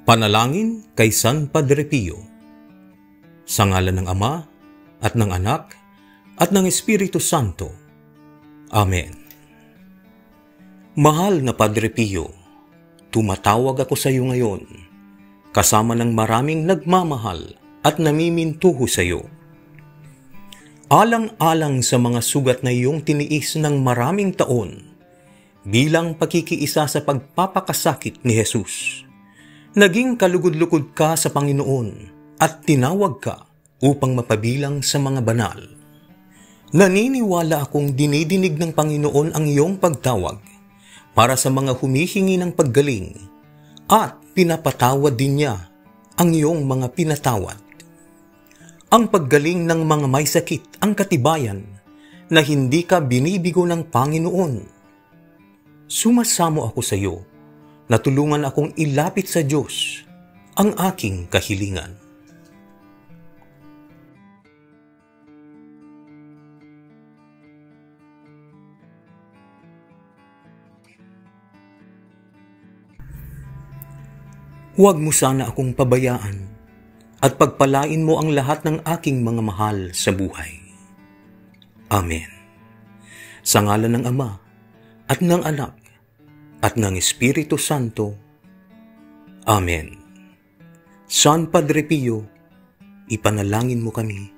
Panalangin kay San Padre Pio. Sa ngalan ng Ama, at ng Anak, at ng Espiritu Santo. Amen. Mahal na Padre Pio, tumatawag ako sa iyo ngayon, kasama ng maraming nagmamahal at namimintuho sa iyo. Alang-alang sa mga sugat na iyong tiniis ng maraming taon, bilang pakikiisa sa pagpapakasakit ni Jesus. Naging kalugod-lugod ka sa Panginoon at tinawag ka upang mapabilang sa mga banal. Naniniwala akong dinidinig ng Panginoon ang iyong pagtawag para sa mga humihingi ng paggaling at pinapatawad din niya ang iyong mga pinatawad. Ang paggaling ng mga may sakit ang katibayan na hindi ka binibigo ng Panginoon. Sumasamo ako sa iyo na tulungan akong ilapit sa Diyos ang aking kahilingan. Huwag mo sana akong pabayaan at pagpalain mo ang lahat ng aking mga mahal sa buhay. Amen. Sa ngalan ng Ama, at ng Anak, at ng Espiritu Santo. Amen. San Padre Pio, ipanalangin mo kami